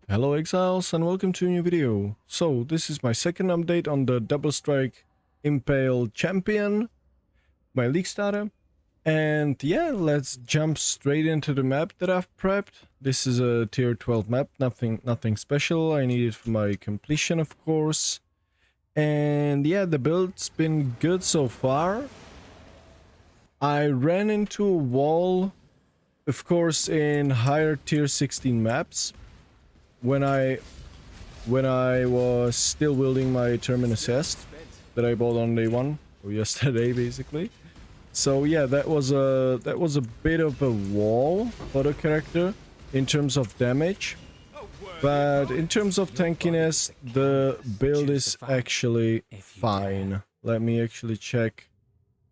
Hello Exiles and welcome to a new video. So this is my second update on the Double Strike Impale champion, my League starter. And yeah, let's jump straight into the map that I've prepped. This is a tier 12 map, nothing special. I need it for my completion, of course. And yeah, the build's been good so far. I ran into a wall, of course, in higher tier 16 maps when I was still building my Terminus Est that I bought on day one, or yesterday basically. So yeah, that was a bit of a wall for the character in terms of damage, but in terms of tankiness, the build is actually fine. Let me actually check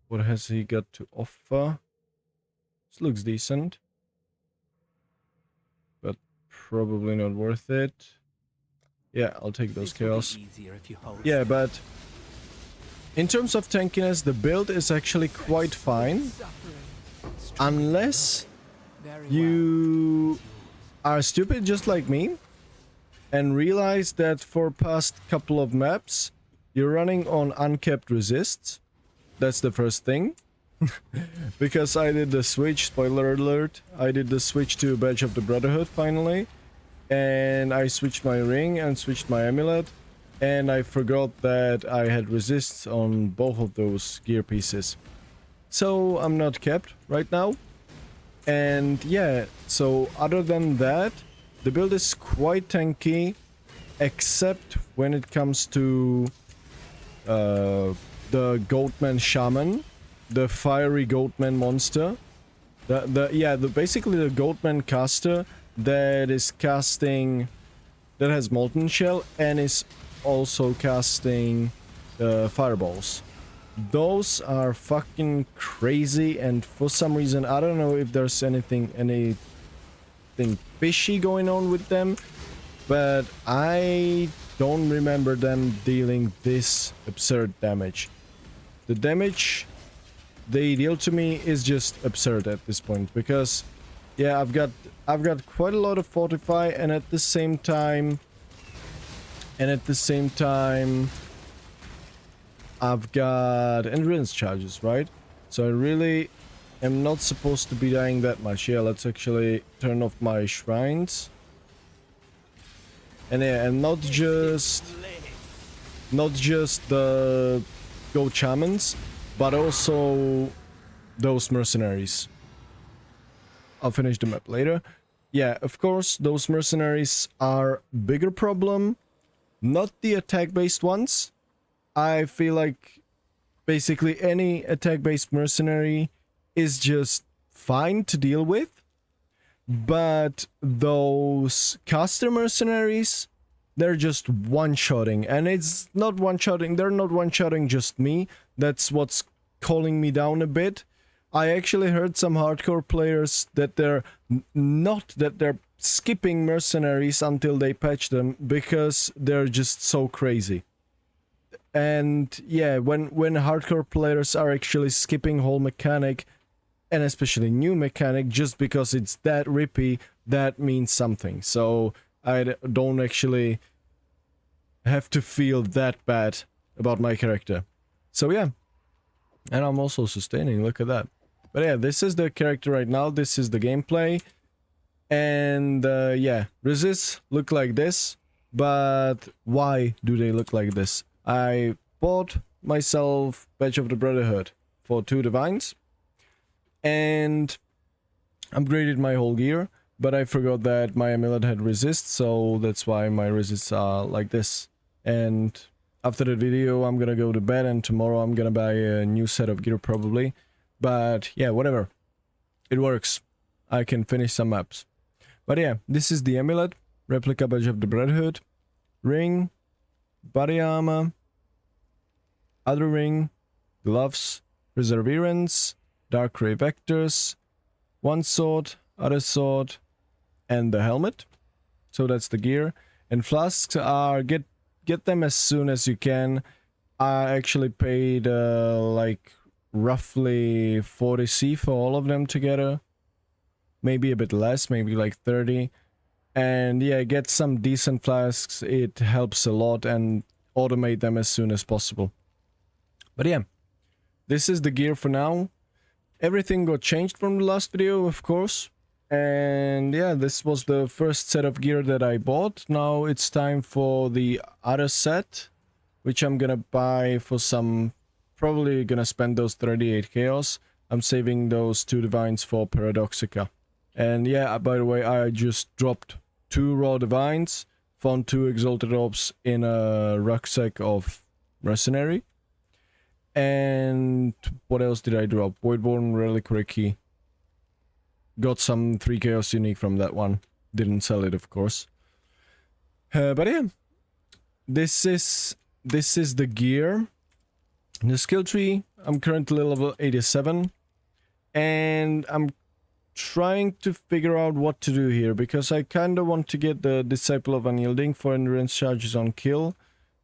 what has he got to offer. This looks decent, but probably not worth it. Yeah, I'll take those chaos. Yeah, but in terms of tankiness, the build is actually quite fine. Unless you are stupid just like me and realize that for past couple of maps, you're running on uncapped resists. That's the first thing. Because I did the switch, spoiler alert, I did the switch to Badge of the Brotherhood finally. And I switched my ring and switched my amulet, and I forgot that I had resists on both of those gear pieces. So I'm not capped right now. And yeah, so other than that, the build is quite tanky, except when it comes to the Goatman Shaman, the fiery Goatman monster. Basically the Goatman caster that is casting, that has Molten Shell and is also casting fireballs. Those are fucking crazy, and for some reason I don't know if there's anything fishy going on with them, but I don't remember them dealing this absurd damage. The damage they deal to me is just absurd at this point, because yeah, I've got quite a lot of fortify, and at the same time I've got endurance charges, right? So I really am not supposed to be dying that much. Yeah, let's actually turn off my shrines. And yeah, and not just the goat shamans, but also those mercenaries. I'll finish the map later. Yeah, of course, those mercenaries are bigger problem, not the attack-based ones. I feel like basically any attack-based mercenary is just fine to deal with, but those caster mercenaries, they're just one-shotting, and it's not one-shotting, they're not one-shotting just me. That's what's calling me down a bit. I actually heard some hardcore players that they're skipping mercenaries until they patch them because they're just so crazy. And yeah, when hardcore players are actually skipping whole mechanic, and especially new mechanic, just because it's that rippy, that means something. So I don't actually have to feel that bad about my character. So yeah, and I'm also sustaining, look at that. But yeah, this is the character right now, this is the gameplay. And yeah, resists look like this, but why do they look like this? I bought myself Badge of the Brotherhood for 2 divines and upgraded my whole gear, but I forgot that my amulet had resist, so that's why my resists are like this. And after the video I'm gonna go to bed, and tomorrow I'm gonna buy a new set of gear probably. But yeah, whatever. It works. I can finish some maps. But yeah, this is the amulet, Replica Badge of the Brotherhood, ring, body armor, other ring, gloves, perseverance, dark ray vectors, one sword, other sword, and the helmet. So that's the gear. And flasks are get them as soon as you can. I actually paid like roughly 40C for all of them together. Maybe a bit less, maybe like 30. and yeah, get some decent flasks. It helps a lot, and automate them as soon as possible. But yeah, this is the gear for now. Everything got changed from the last video, of course. And yeah, this was the first set of gear that I bought. Now it's time for the other set, which I'm gonna buy for some... Probably gonna spend those 38 chaos. I'm saving those 2 divines for Paradoxica. And yeah, by the way, I just dropped 2 raw divines, found 2 exalted orbs in a rucksack of Mercenary. And what else did I drop? Voidborn Reliquary Key. Got some 3 chaos unique from that one. Didn't sell it, of course. But yeah, this is the gear. The skill tree, I'm currently level 87. And I'm trying to figure out what to do here, because I kind of want to get the Disciple of Unyielding for endurance charges on kill.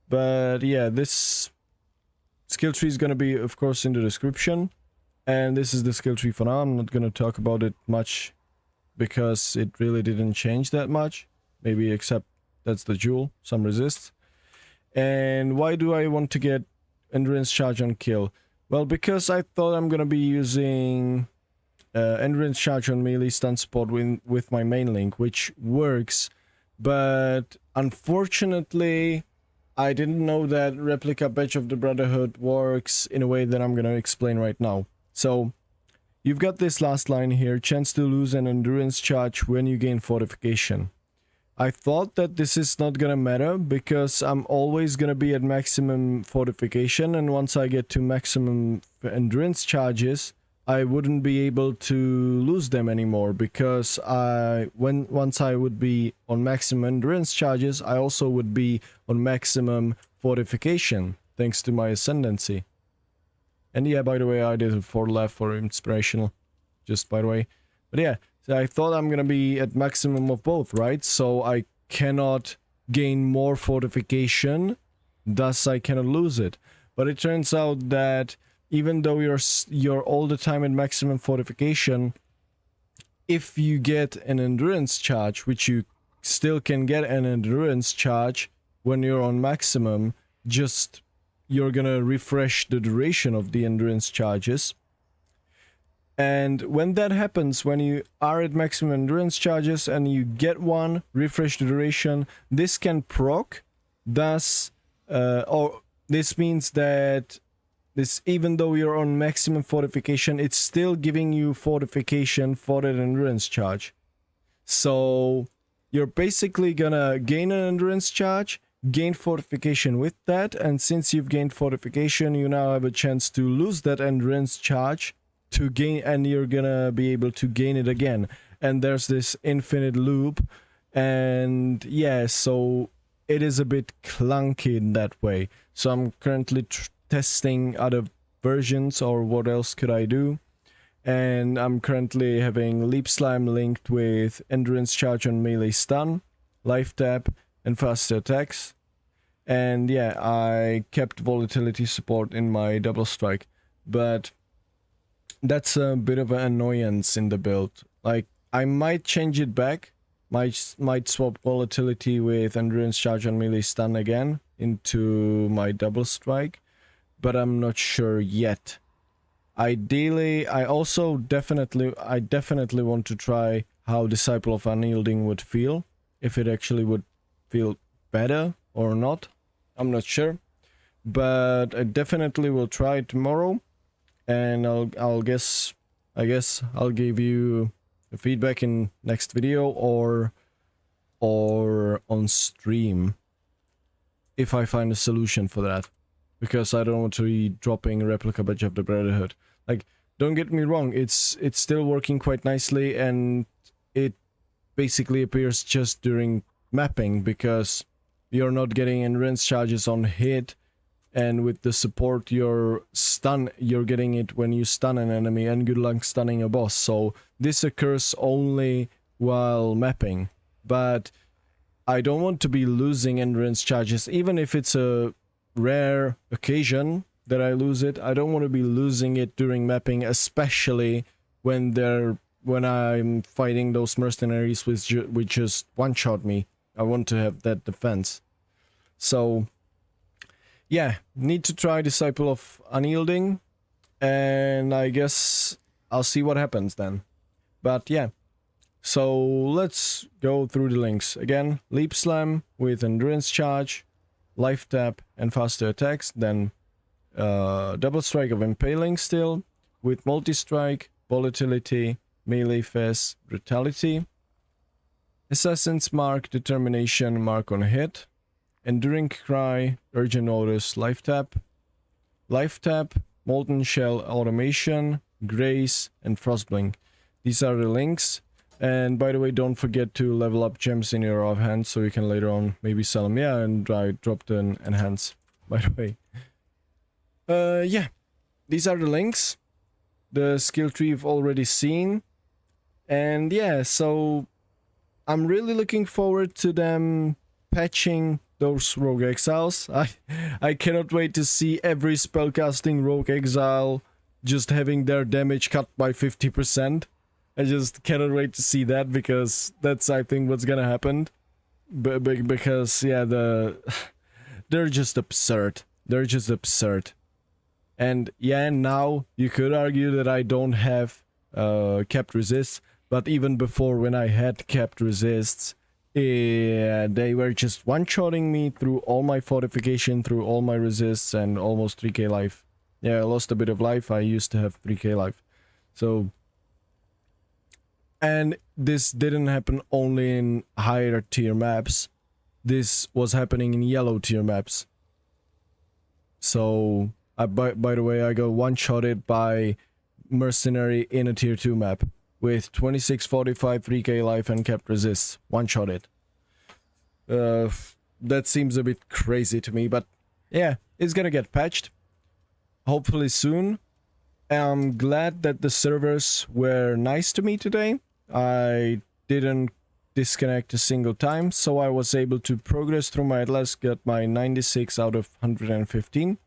But yeah, this skill tree is going to be, of course, in the description. And this is the skill tree for now. I'm not going to talk about it much, because it really didn't change that much. Maybe except that's the jewel, some resists. And why do I want to get endurance charge on kill? Well, because I thought I'm going to be using endurance charge on melee stun support with my main link, which works. But unfortunately, I didn't know that Replica Badge of the Brotherhood works in a way that I'm going to explain right now. So, you've got this last line here, chance to lose an endurance charge when you gain fortification. I thought that this is not gonna matter, because I'm always gonna be at maximum fortification, and once I get to maximum endurance charges, I wouldn't be able to lose them anymore, because once I would be on maximum endurance charges, I also would be on maximum fortification, thanks to my ascendancy. And yeah, by the way, I did a 4 left for inspirational, just by the way. But yeah, so I thought I'm gonna be at maximum of both, right? So I cannot gain more fortification, thus I cannot lose it. But it turns out that even though you're all the time at maximum fortification, if you get an endurance charge, which you still can get an endurance charge when you're on maximum, just you're gonna refresh the duration of the endurance charges. And when that happens, when you are at maximum endurance charges and you get one, refresh the duration, this can proc, thus, or this means that this, even though you're on maximum fortification, it's still giving you fortification for that endurance charge. So you're basically gonna gain an endurance charge, gain fortification with that, and since you've gained fortification, you now have a chance to lose that endurance charge to gain, and you're gonna be able to gain it again. And there's this infinite loop, and yeah, so it is a bit clunky in that way. So I'm currently testing other versions, or what else could I do. And I'm currently having Leap Slime linked with endurance charge on melee stun, life tap, and faster attacks. And yeah, I kept volatility support in my double strike, but that's a bit of an annoyance in the build. Like, I might change it back, might swap volatility with endurance charge on melee stun again into my double strike, but I'm not sure yet. Ideally, I definitely want to try how Disciple of Unyielding would feel, if it actually would feel better or not. I'm not sure, but I definitely will try it tomorrow, and I guess I'll give you a feedback in next video or on stream if I find a solution for that, because I don't want to be dropping Replica Badge of the Brotherhood. Like, don't get me wrong, it's still working quite nicely, and it basically appears just during mapping, because you're not getting endurance charges on hit, and with the support you're getting it when you stun an enemy, and good luck stunning a boss. So this occurs only while mapping, but I don't want to be losing endurance charges, even if it's a rare occasion that I lose it. I don't want to be losing it during mapping, especially when they're when I'm fighting those mercenaries which just one-shot me. I want to have that defense. So, yeah, need to try Disciple of Unyielding, and I guess I'll see what happens then. But yeah, so let's go through the links. Again, Leap Slam with Endurance Charge, Life Tap and faster attacks, then Double Strike of Impaling still, with Multi-Strike, Volatility, Melee Fizz, Brutality, Assassin's Mark, Determination, Mark on Hit, Enduring Cry, Urgent Notice, Life Tap, Molten Shell Automation, Grace, and Frostblink. These are the links. And by the way, don't forget to level up gems in your offhand so you can later on maybe sell them. Yeah, and I dropped an enhance, by the way. Yeah, these are the links. The skill tree you've already seen. And yeah, so I'm really looking forward to them patching those Rogue Exiles. I cannot wait to see every spellcasting Rogue Exile just having their damage cut by 50%. I just cannot wait to see that, because that's, I think, what's gonna happen. Because, yeah, they're just absurd. They're just absurd. And, yeah, now you could argue that I don't have capped resists, but even before, when I had capped resists, they were just one-shotting me through all my fortification, through all my resists, and almost 3k life. Yeah, I lost a bit of life. I used to have 3k life. So... And this didn't happen only in higher tier maps. This was happening in yellow tier maps. So, by the way, I got one-shotted by Mercenary in a tier 2 map with 2645, 3k life and capped resists. One-shotted. That seems a bit crazy to me, but yeah, it's gonna get patched. Hopefully soon. I'm glad that the servers were nice to me today. I didn't disconnect a single time, so I was able to progress through my Atlas, get my 96 out of 115.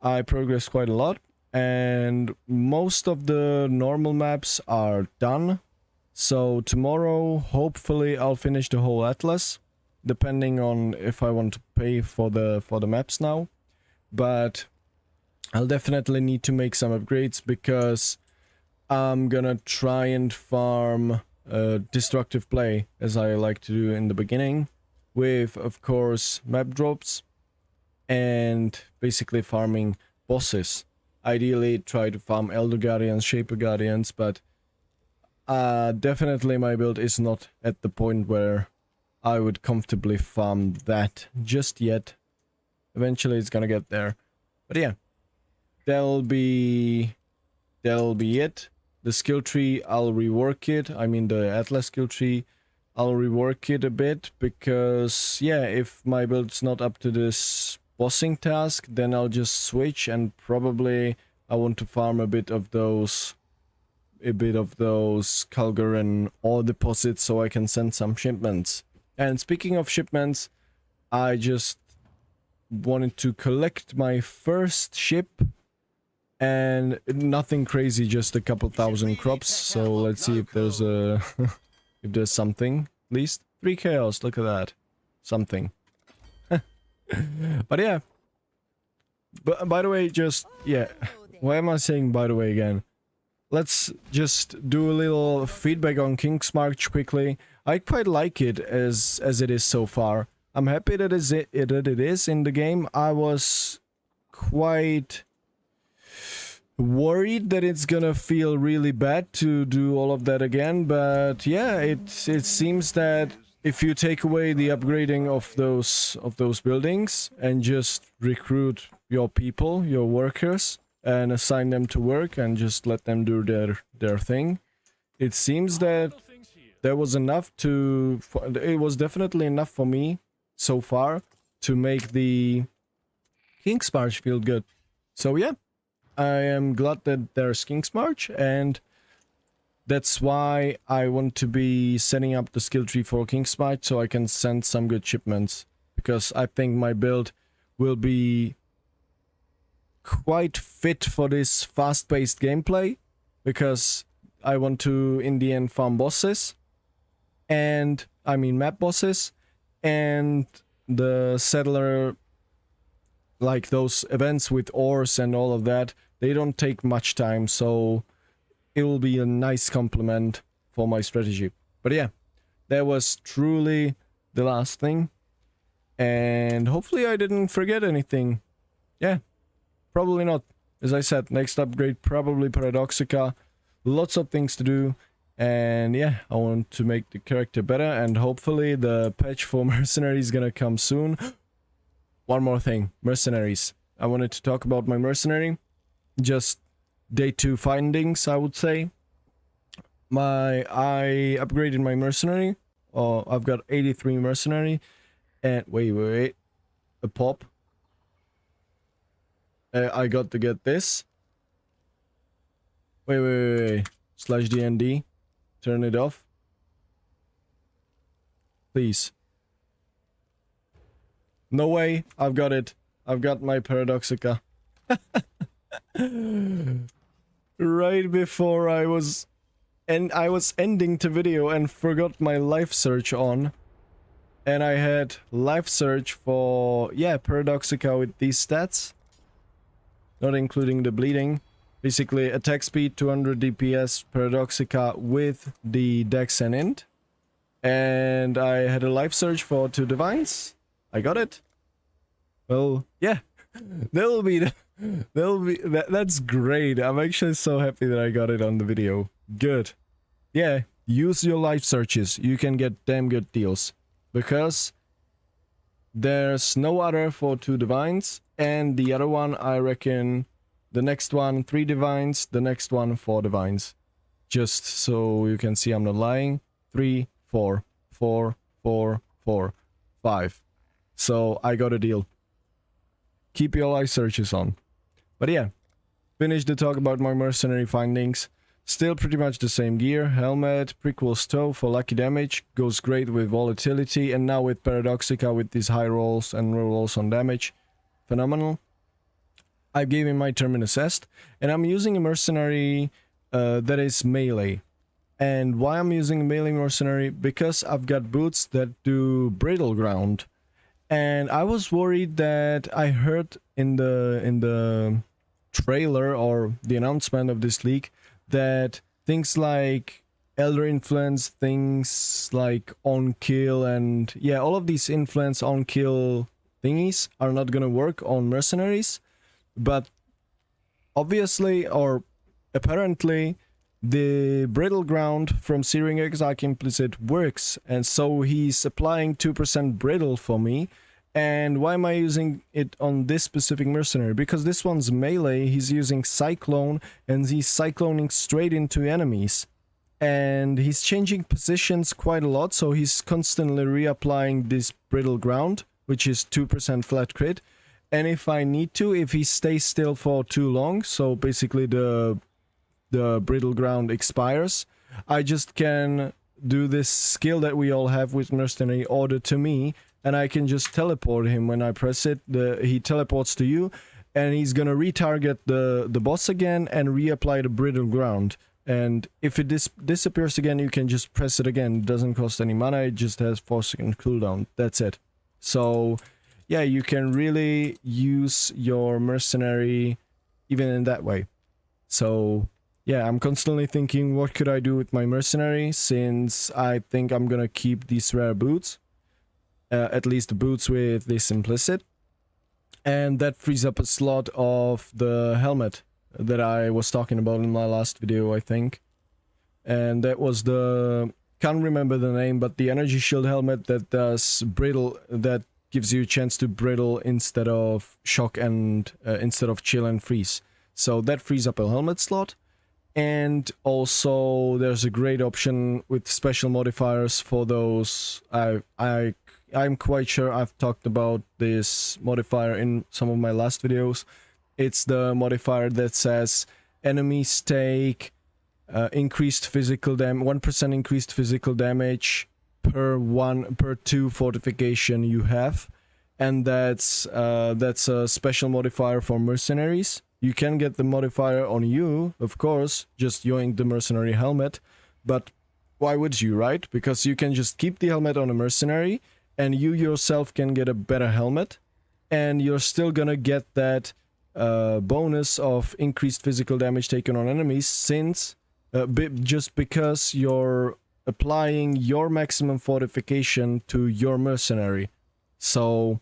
I progressed quite a lot, and most of the normal maps are done. So tomorrow, hopefully, I'll finish the whole Atlas, depending on if I want to pay for the maps now. But I'll definitely need to make some upgrades, because I'm gonna try and farm destructive play, as I like to do in the beginning, with, of course, map drops and basically farming bosses. Ideally, try to farm Elder Guardians, Shaper Guardians, but definitely my build is not at the point where I would comfortably farm that just yet. Eventually, it's gonna get there. But yeah, that'll be it. The skill tree, I'll rework it. I mean, the Atlas skill tree, I'll rework it a bit, because, yeah, if my build's not up to this bossing task, then I'll just switch, and probably I want to farm a bit of those Kalgaran ore deposits so I can send some shipments. And speaking of shipments, I just wanted to collect my first ship. And nothing crazy, just a couple thousand crops. So let's see if there's a if there's something. At least 3 chaos. Look at that, something. But yeah. But by the way, just yeah. Why am I saying by the way again? Let's just do a little feedback on King's March quickly. I quite like it as it is so far. I'm happy that it is in the game. I was quite worried that it's gonna feel really bad to do all of that again, but yeah, it seems that if you take away the upgrading of those buildings and just recruit your people, your workers, and assign them to work and just let them do their thing, it seems that there was enough it was definitely enough for me so far to make the King's March feel good. So yeah, I am glad that there's King's March, and that's why I want to be setting up the skill tree for King's March so I can send some good shipments, because I think my build will be quite fit for this fast-paced gameplay, because I want to in the end farm bosses, and I mean map bosses, and the settler, like those events with ores and all of that, they don't take much time, so it will be a nice complement for my strategy. But yeah, that was truly the last thing, and hopefully I didn't forget anything. Yeah, probably not. As I said, next upgrade probably Paradoxica. Lots of things to do, and yeah, I want to make the character better, and hopefully the patch for Mercenaries is gonna come soon. One more thing, Mercenaries. I wanted to talk about my Mercenary. Just day 2 findings, I would say. I upgraded my Mercenary. I've got 83 Mercenary, and wait, a pop. I got to get this. Wait. Slash DND. Turn it off. Please. No way. I've got it. I've got my Paradoxica. Right before I was ending the video and forgot my life search on. And I had life search for, yeah, Paradoxica with these stats. Not including the bleeding. Basically, attack speed, 200 DPS, Paradoxica with the Dex and Int. And I had a life search for 2 Divines. I got it. Well, yeah. That's great. I'm actually so happy that I got it on the video. Good. Yeah, use your life searches. You can get damn good deals. Because there's no other for 2 Divines. And the other one, I reckon, the next one, 3 Divines, the next one, 4 Divines. Just so you can see I'm not lying. 3, 4, 4, 4, 4, 5. So I got a deal. Keep your life searches on. But yeah, finished the talk about my Mercenary findings. Still pretty much the same gear. Helmet, prequel stove for lucky damage. Goes great with volatility. And now with Paradoxica with these high rolls and low rolls on damage. Phenomenal. I gave him my Terminus Est. And I'm using a Mercenary that is melee. And why I'm using a melee Mercenary? Because I've got boots that do Brittle ground. And I was worried that I heard in the trailer or the announcement of this league that things like Elder Influence, things like on kill, and yeah, all of these influence on kill thingies are not gonna work on Mercenaries. But obviously, or apparently, the Brittle ground from Searing Exile Implicit works, and so he's applying 2% Brittle for me. And why am I using it on this specific Mercenary? Because this one's melee, he's using Cyclone, and he's cycloning straight into enemies. And he's changing positions quite a lot, so he's constantly reapplying this Brittle ground, which is 2% flat crit. And if I need to, if he stays still for too long, so basically the Brittle ground expires, I just can do this skill that we all have with Mercenary, Order to Me, and I can just teleport him when I press it. He teleports to you, and he's gonna retarget the boss again and reapply the Brittle ground. And if it disappears again, you can just press it again. It doesn't cost any mana, it just has 4-second cooldown. That's it. So yeah, you can really use your Mercenary even in that way. So yeah, I'm constantly thinking, what could I do with my Mercenary, since I think I'm gonna keep these rare boots. At least the boots with this implicit. And that frees up a slot of the helmet that I was talking about in my last video, I think. And that was the... can't remember the name, but the energy shield helmet that does Brittle, that gives you a chance to Brittle instead of shock and instead of chill and freeze. So that frees up a helmet slot. And also there's a great option with special modifiers for those. I'm quite sure I've talked about this modifier in some of my last videos. It's the modifier that says enemies take increased physical damage, 1% increased physical damage per 2 fortification you have. And that's a special modifier for Mercenaries. You can get the modifier on you, of course, just yoink the mercenary helmet, but why would you, right? Because you can just keep the helmet on a mercenary, and you yourself can get a better helmet, and you're still gonna get that bonus of increased physical damage taken on enemies, since just because you're applying your maximum fortification to your mercenary. So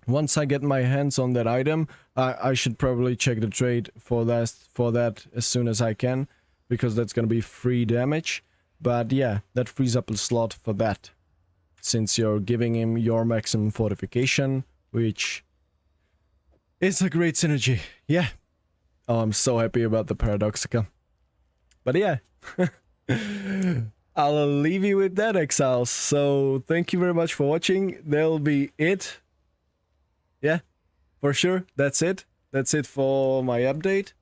once I get my hands on that item, I should probably check the trade for that as soon as I can, because that's gonna be free damage. But yeah, that frees up a slot for that, since you're giving him your maximum fortification, which is a great synergy. Yeah. Oh, I'm so happy about the Paradoxica. But yeah, I'll leave you with that, Exiles. So thank you very much for watching. That'll be it. Yeah, for sure. That's it. That's it for my update.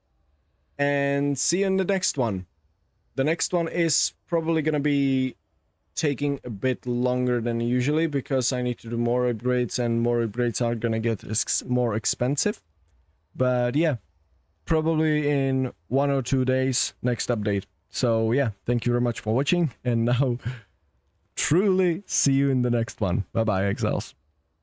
And see you in the next one. The next one is probably gonna be taking a bit longer than usually, because I need to do more upgrades, and more upgrades are gonna get more expensive. But yeah, probably in 1 or 2 days, next update. So yeah, thank you very much for watching, and now truly see you in the next one. Bye bye, Exiles.